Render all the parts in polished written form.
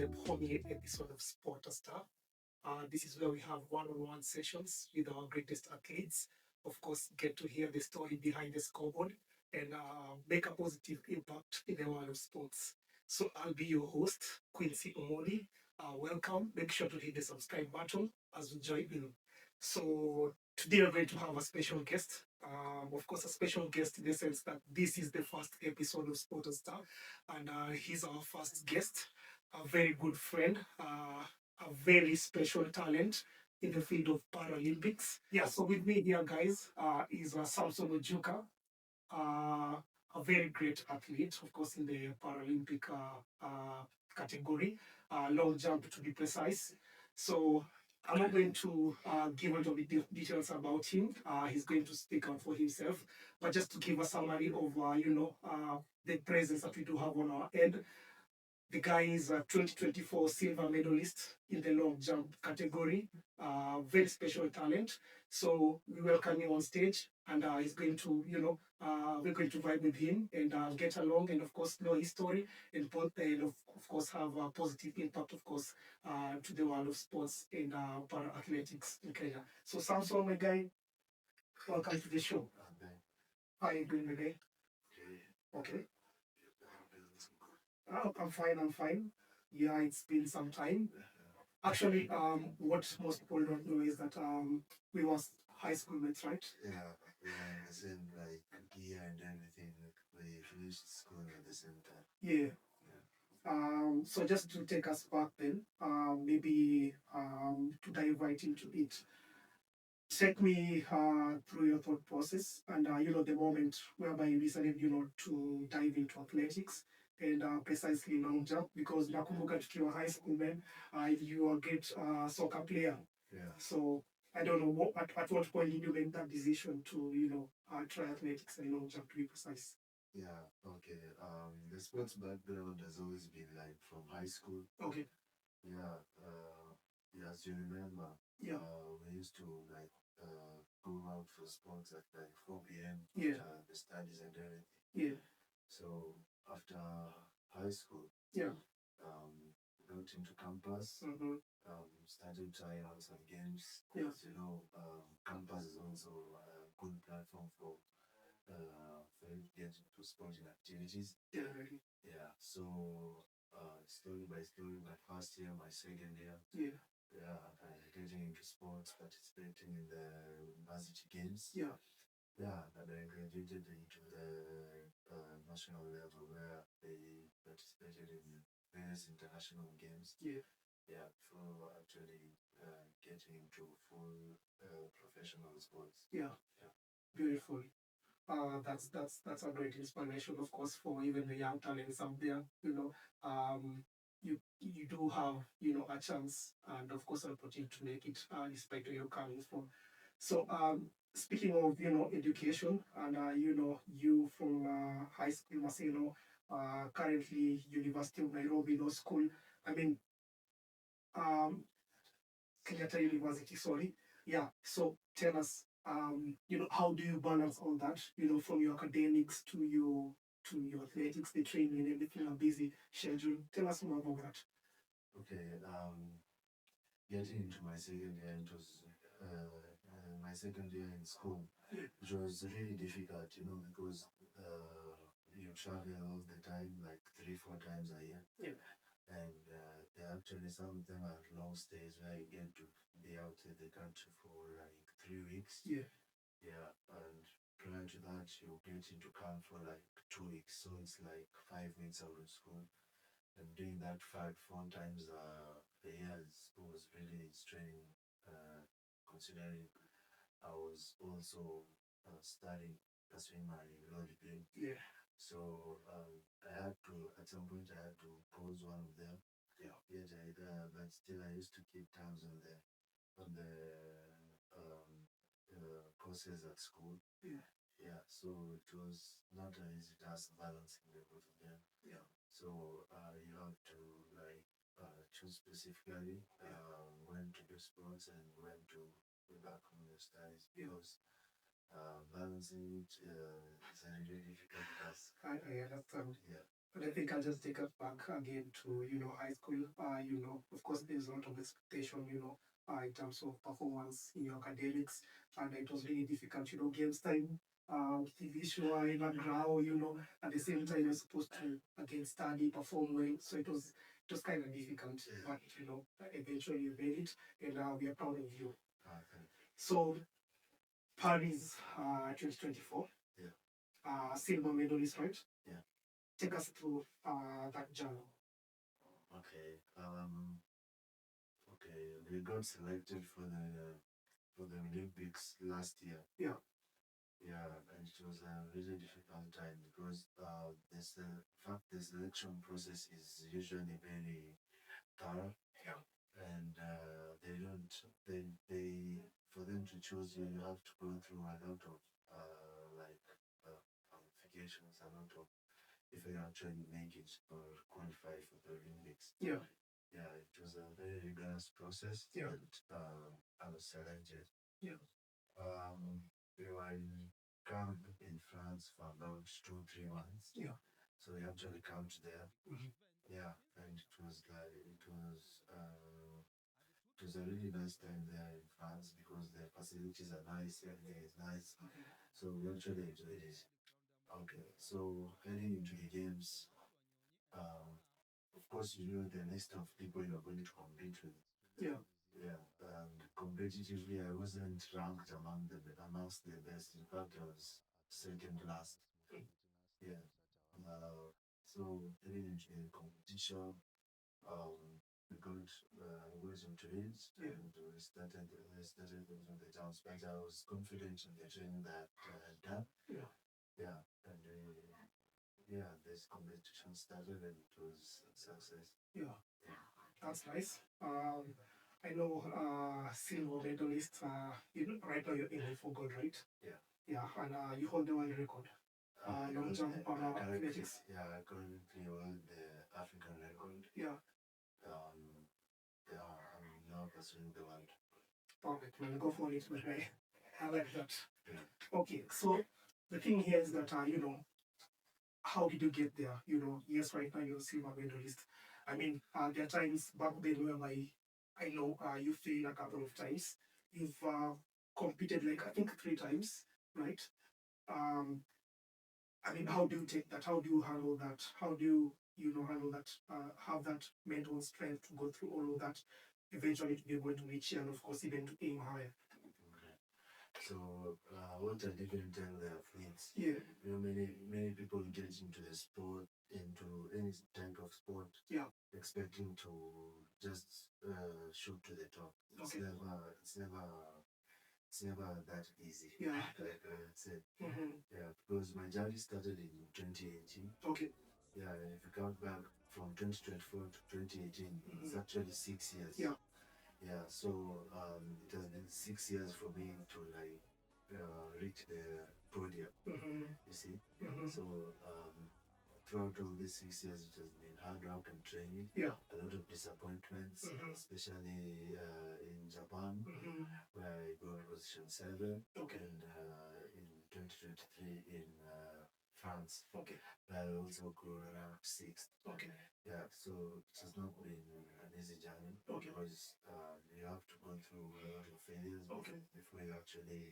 the premiere episode of Sport Star. This is where we have one-on-one sessions with our greatest athletes. Of course, get to hear the story behind the scoreboard and make a positive impact in the world of sports. So I'll be your host, Quincy Omondi. Welcome. Make sure to hit the subscribe button as we join in. So today we're going to have a special guest. Of course, a special guest in the sense that this is the first episode of Sport Star, and he's our first guest, a very good friend, a very special talent in the field of Paralympics. Yeah, so with me here, guys, is Samson Ojuka, uh, a very great athlete, of course, in the Paralympic category, long jump to be precise. So I'm not going to give a lot of details about him. He's going to speak out for himself, but just to give a summary of, the presence that we do have on our end. The guy is a 2024 silver medalist in the long jump category. Very special talent. So we welcome him on stage, and he's going to, we're going to vibe with him and get along, and of course know his story, and of course have a positive impact, of course, to the world of sports and para athletics in Kenya. So Samson, my guy, welcome to the show. How are you doing, my guy? Okay. Oh, I'm fine. I'm fine. Yeah, it's been some time. Actually, what most people don't know is that we was high school mates, right? Yeah, the same like year and everything. Like we finished school at the same time. Yeah. So just to take us back then, maybe to dive right into it, take me through your thought process and the moment whereby you decided to dive into athletics and precisely long jump, because nakumbuka tukiwa high school, man, you are a great soccer player. Yeah. So I don't know at what point did you make that decision to try athletics and long jump, to be precise. Yeah, okay. The sports background has always been like from high school. Okay. Yeah, as you remember, yeah, we used to like go out for sports at like 4 p.m. Yeah. The studies and everything. Yeah. So after high school, yeah, got into campus, started trying out some games. Yeah. Campus is also a good platform for you to get into sporting activities. Yeah. Yeah. So story by story, my first year, my second year. Yeah. Yeah, getting into sports, participating in the university games. Yeah. Yeah, and I graduated into the national level where they participated in various international games. Yeah. Yeah, before actually getting into full professional sports. Yeah. Yeah. Beautiful. That's a great inspiration, of course, for even the young talents out there. You do have a chance and of course an opportunity to make it, despite where you're coming from. So speaking of education and you from high school, Maseno, currently University of Nairobi Law School. I mean, um, Kenyatta University, sorry. Yeah. So tell us, how do you balance all that, from your academics to your athletics, the training and everything, a busy schedule. Tell us more about that. Okay. Getting into my second year, it was my second year in school. It was really difficult, because you travel all the time, like 3-4 times a year. Yeah. And actually some of them are long stays where you get to be out of the country for like 3 weeks. Yeah. Yeah. And prior to that, you get into camp for like 2 weeks. So it's like 5 weeks out of school. And doing that 4 times a year was really straining, considering I was also studying, pursuing my law degree. Yeah. So I had to, at some point, I had to pause one of them. Yeah. Yet but still, I used to keep tabs on the courses at school. Yeah. Yeah. So it was not an easy task balancing the both of them. Yeah. So you have to like choose specifically when to do sports and when to go back on your studies, because balancing it is a really difficult task. I understand. Yeah. And I think I'll just take us back again to, high school. Of course, there's a lot of expectation, in terms of performance in your academics. And it was really difficult, games time, TV show, in a ground, at the same time, you're supposed to, again, study, perform well. So it was kind of difficult. But, eventually you made it. And we are proud of you. So, Paris 2024, silver medalist, right? Take us through that journey. Okay. Okay. We got selected for the Olympics last year. Yeah. Yeah, and it was a really difficult time because the selection process is usually very thorough. Yeah. And they don't they for them to choose you, you have to go through a lot of qualifications, a lot of if you actually make it or qualify for the Olympics. Yeah. Yeah, it was a very rigorous process. Yeah. And I was selected. Yeah. We were in camp in France for about 2-3 months. Yeah. So we actually camped there. Mm-hmm. Yeah, and it was a really nice time there in France because the facilities are nice, everything is nice. Okay. So we actually enjoyed it. Okay, so heading into the games, um, of course, the list of people you're going to compete with. Yeah. Yeah. Competitively, I wasn't ranked amongst the best. In fact, I was second last. Yeah. So heading into the competition, we got was into it, yeah. And we started losing the chance, but I was confident in the training that I had done. Yeah. Yeah. And yeah, this competition started and it was a success. Yeah. Yeah. That's nice. I know silver medalist, right now you're aiming for gold, right? Yeah. Yeah, and you hold the world record. Long jump athletics. Yeah, I currently hold the African record. Yeah. Yeah, I'm now pursuing the world. Perfect. We'll go for it, but I like that. Yeah. Okay, so the thing here is that, how did you get there? Yes, right now you're a silver medalist. I mean, there are times back then where I know you failed a couple of times. You've competed like I think 3 times, right? Um, I mean, how do you take that? How do you handle that? How do you handle that? Have that mental strength to go through all of that, eventually to be able to reach and of course even to aim higher. So what I didn't tell the athletes, yeah, many people get into the sport, into any type of sport, yeah, expecting to just shoot to the top. Okay. It's never that easy. Yeah. Like I said. Mm-hmm. Yeah, because my journey started in 2018. Okay. Yeah, and if you count back from 2024 to 2018, mm-hmm, it's actually 6 years. Yeah. Yeah, so it has been 6 years for me to reach the podium. Mm-hmm. You see, mm-hmm, so throughout all these 6 years, it has been hard work and training. Yeah, a lot of disappointments, mm-hmm, especially in Japan, mm-hmm, where I got position 7. Okay, and in 2023 in France. Okay, where I also got around 6th. Okay. Yeah, so it has not been an easy journey. Okay. Because you have to go through a lot of failures. Okay. Before you actually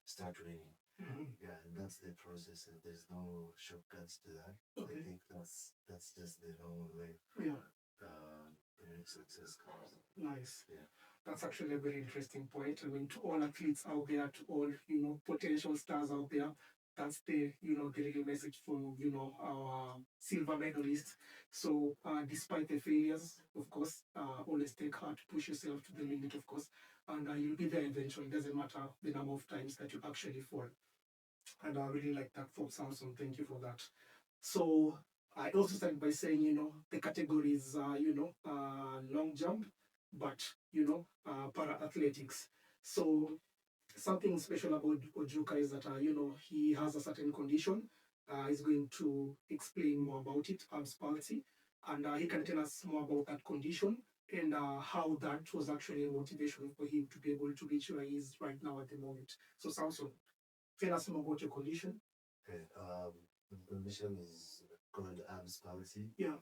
start winning. Mm-hmm. Yeah, and that's the process, and there's no shortcuts to that. Okay. I think that's just the whole way. Yeah. Success comes. Nice. Yeah. That's actually a very interesting point. I mean, to all athletes out there, to all potential stars out there, that's the real message from our silver medalists. So despite the failures, of course, always take heart, push yourself to the limit, of course, and you'll be there eventually. It doesn't matter the number of times that you actually fall. And I really like that from Samson. Thank you for that. So I also started by saying, the categories are, long jump, but, para athletics. So something special about Ojuka is that, he has a certain condition. He's going to explain more about it, as Palsy, and he can tell us more about that condition and how that was actually a motivation for him to be able to reach where he is right now at the moment. So, Samson, tell us more about your condition. Okay, the condition is called Palsy. Yeah.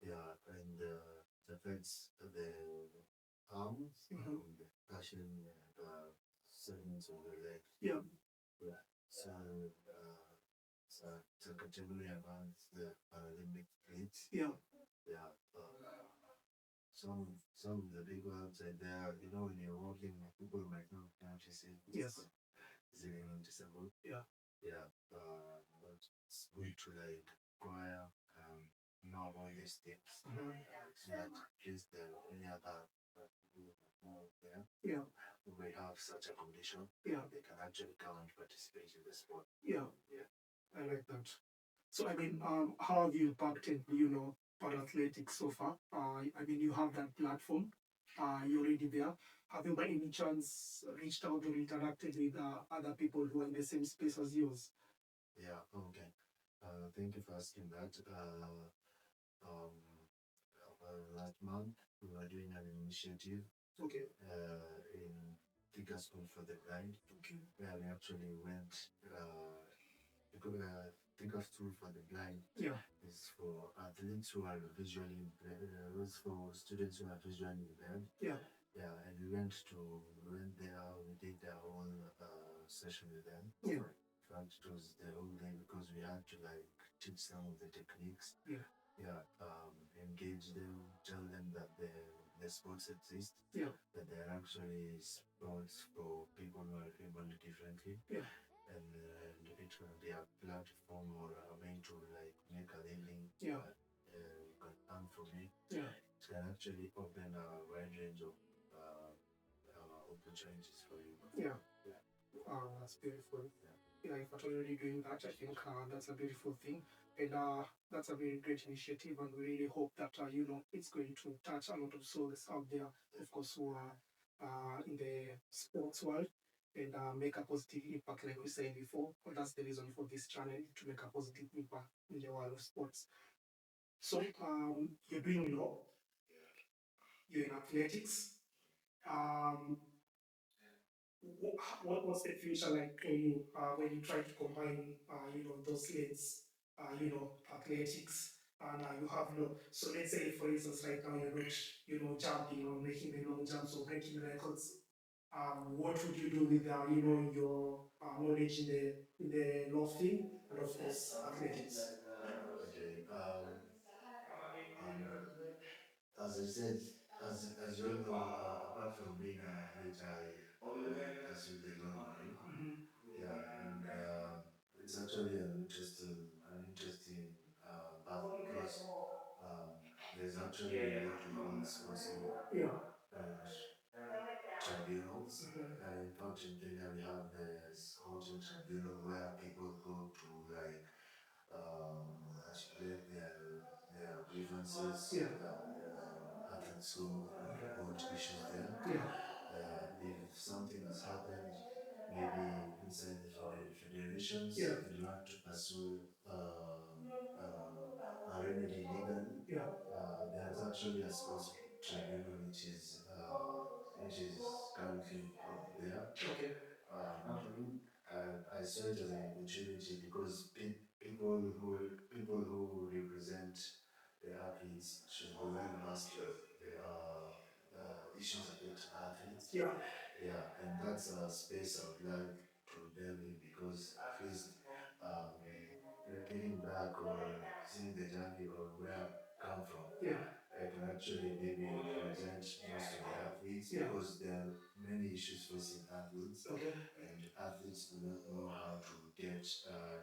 Yeah, and it affects the arms, passion, and segments of the leg. Yeah. Yeah. So, it's a category around the Paralympic Games. Yeah. Yeah. Some of the big ones are there. You know, when you're walking, people might not notice it. Yes. Is it noticeable? Yeah. Yeah. But it's good to like acquire know all these things. So that in case there are any other people there, yeah, who may have such a condition, yeah, they can actually come and participate in the sport. Yeah. Yeah. I like that. So I mean, how have you impacted, parathletics so far? I mean, you have that platform. You're already there. Have you by any chance reached out or interacted with other people who are in the same space as yours? Yeah, okay. Thank you for asking that. Um, last month, we were doing an initiative, okay, in Tiga School for the Blind, okay, where we actually went, because Tiga School for the Blind, yeah, is for athletes who are visually impaired, it's for students who are visually impaired. Yeah. Yeah, and we went there, we did a whole session with them. Yeah. In fact, it was the whole day because we had to like teach some of the techniques. Yeah. Yeah, engage them, tell them that the sports exist. Yeah. That they're actually sports for people who are able differently. Yeah. And it can be a platform or a way to like make a living. Yeah. You can earn from it. Yeah. It can actually open a wide range of opportunities for you. Yeah. Yeah. That's beautiful. Yeah. Yeah, if you're already doing that, I think that's a beautiful thing. And that's a very great initiative. And we really hope that, it's going to touch a lot of souls out there, of course, who are in the sports world and make a positive impact, like we said before. But that's the reason for this channel, to make a positive impact in the world of sports. So you're doing law, you're in athletics. Um, what's the future like for you when you try to combine those lanes, athletics and you have so let's say for instance right now you're not jumping or making the long jumps or breaking records. What would you do with your knowledge in the law field and of course athletics? Okay. As I said, as you all know, apart from being an athlete, I pursue the law degree. Mm-hmm. Yeah, and it's actually an interesting path because there's actually what we call sportsman, yeah, tribunals. In fact, in Kenya, we have the sporting tribunal where people go to like articulate their grievances. Yeah. Athletes who report issues there. Yeah. If something has happened, maybe inside the federations, yeah, and you have to pursue a remedy legally. Yeah. There's actually a sports tribunal which is currently up there. Okay. I saw it as an opportunity because people who represent the athletes should be well mastered issues affecting athletes. Yeah. Yeah, and that's a space I would like to delve in because at least getting back or seeing the journey or where I come from. Yeah. I can actually maybe represent most of the athletes. Yeah. Because there are many issues facing athletes. Okay. And athletes do not know how to get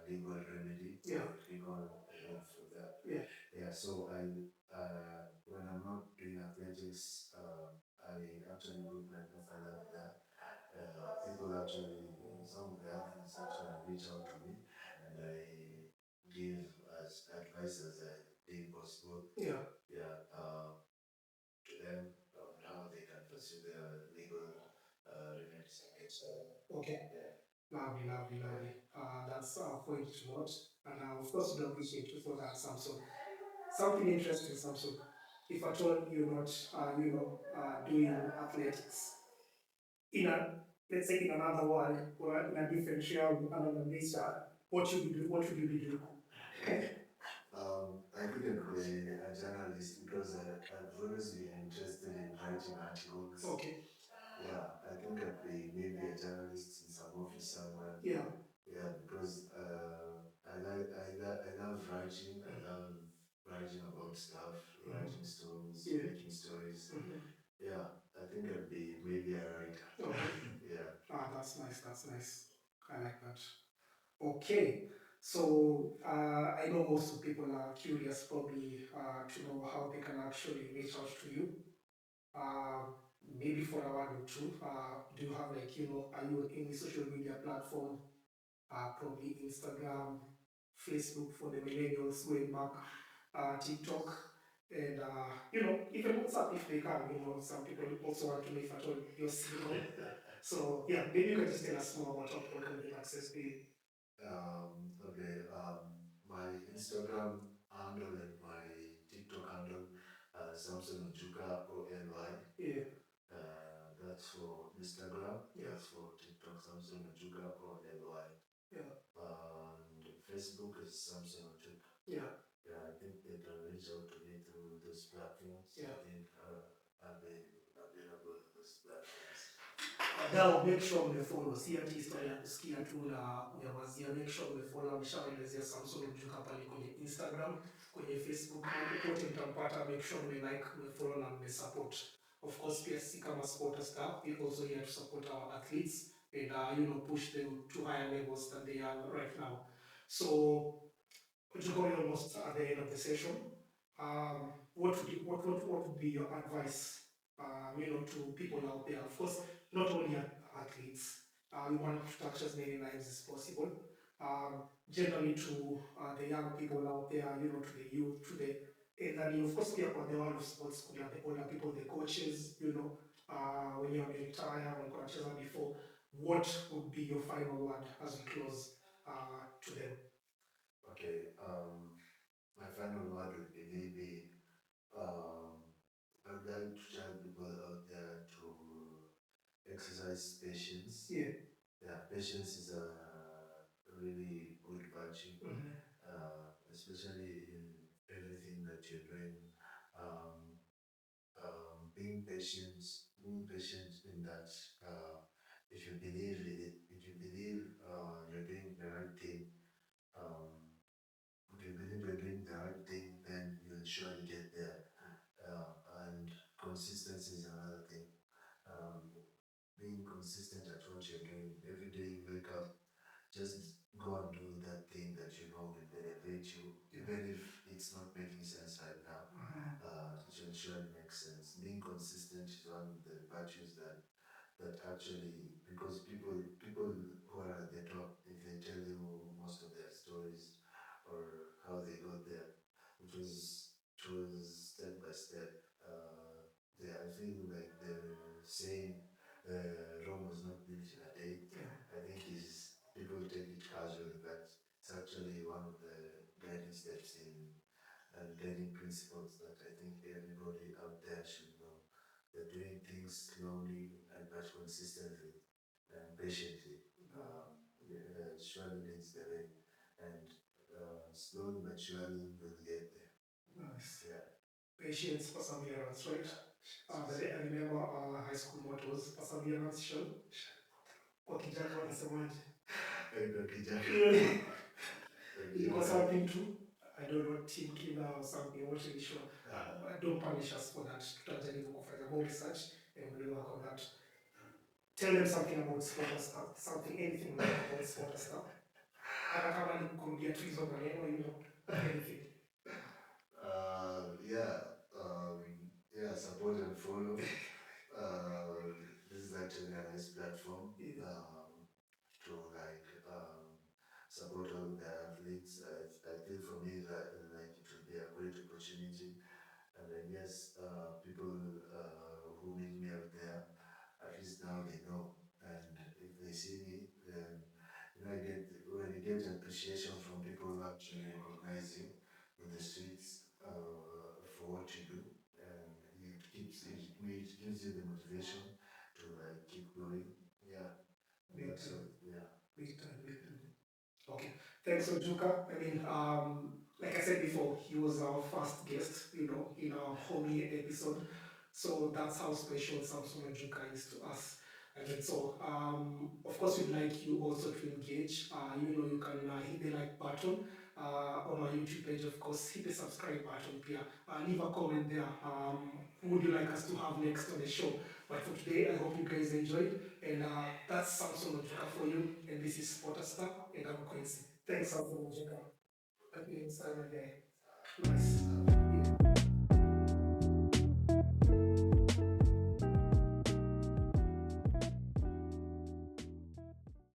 legal remedy. Yeah. Legal help for that. Yeah. Yeah. So when I'm not doing athletics, I actually look like nothing like that. People actually, some of the athletes actually reach out to me, and I give as advice as I think possible. Yeah. Yeah. To them on how they can pursue their legal remedies against them. Okay. Yeah. Lovely, lovely, lovely. That's a point to note. And of course, we appreciate you for that, Samson. Something interesting, Samson. If at all you're not, doing athletics, in a, let's say in another world or in a different realm, another nature, what would you be doing? I couldn't be a journalist because I've always been interested in writing articles. Okay. Yeah, I think I'd be maybe a journalist in some office somewhere. Yeah. Yeah, because I love writing. I love writing about stuff, writing stories, Yeah. making stories. Yeah, I think I'd be maybe a writer. Okay. Yeah. Ah, that's nice. That's nice. I like that. Okay. So I know most of people are curious probably to know how they can actually reach out to you. Uh, Maybe for a word or two. Do you have like, are you on any social media platform? Probably Instagram, Facebook for the millennials going back, TikTok, and even WhatsApp if they can. Some people also want to know if at all you're single. So yeah, maybe you can just tell us more about how people can get access to you. Okay. My Instagram handle and my TikTok handle, Samson Ojuka OLY. Yeah. That's for Instagram. Yeah. That's for TikTok, Samson Ojuka OLY. Yeah. And Facebook is Samson Ojuka. Yeah. Yeah, I think they can reach out to me through those platforms. Yeah. I think I'll be available on those platforms. Now make sure umefollow, si ati historia ya kusikia tu na unyamazia. Make sure umefollow. Ameshaelezea Samson Ojuka pale kwenye Instagram, kwenye Facebook, mahali pote mtampata. Make sure umelike, umefollow na umesupport. Of course, pia sisi kama supporter staff, we also here to support our athletes and push them to higher levels than they are right now. So Ojuka, we're almost at the end of the session. What would be your advice, to people out there? Of course, not only athletes. We want to touch as many lives as possible. Generally to the young people out there, to the youth, to the elderly. Of course, we are the world of sports. Could have the older people, the coaches. When you are retired, when coaches before. What would be your final word as we close to them? Okay. My final word would be maybe I'd like to tell people out there to exercise patience. Yeah. Yeah, patience is a really good virtue, especially in everything that you're doing. Um, being patient in that if you believe in it, if you believe you're doing the right thing, um, if you believe you're doing the right thing, then you'll surely get there. And consistency is another thing. Being consistent at what you're doing. Every day you wake up, just go and do that thing that you know will elevate you, even if it's not making sense right now. It will surely make sense. Being consistent is one of the virtues that actually, because people who are at the top, if they tell you most of their stories or how they got there, it was step by step. I feel like the saying Rome was not built in a day. I think is people take it casually, but it's actually one of the guiding steps in and guiding principles that I think everybody out there should know. They're doing things slowly and but consistently and patiently. Surely leads the way, and slowly but surely we'll get there. Nice. Yeah. Patience, perseverance, right? I remember our high school mottos, perseverance, show. Kwa kijana wanasemaje? Kwa kijana. It was something too. I don't know, team killer or something, I'm not really sure. Don't punish us for that. Tutajaribu kufanya more research and we'll work on that. Tell them something about sport stuff, something, anything like about sport stuff. Hata kama ni kurudia tu hizo maneno, anything. Yeah, support and follow. This is actually a nice platform to support all the athletes. I feel for me that like it will be a great opportunity, and I guess people who meet me out there, at least now they know, and if they see me, then I get when you get appreciation from people who actually recognize you in the streets for what you do, and it gives you the motivation to like keep going. Yeah, Big so time. yeah. Big time, big time. Okay. Thanks, Ojuka. Like I said before, he was our first guest, in our homely episode. So that's how special Samson Ojuka is to us. And then so, of course, we'd like you also to engage. You can hit the like button on our YouTube page, of course, hit the subscribe button here. Leave a comment there. Who would you like us to have next on the show? But for today, I hope you guys enjoyed. And that's Samson Ojuka for you. And this is Sportastar, and I'm Quincy. Thanks, Samson Ojuka. Okay, it's time again. Nice.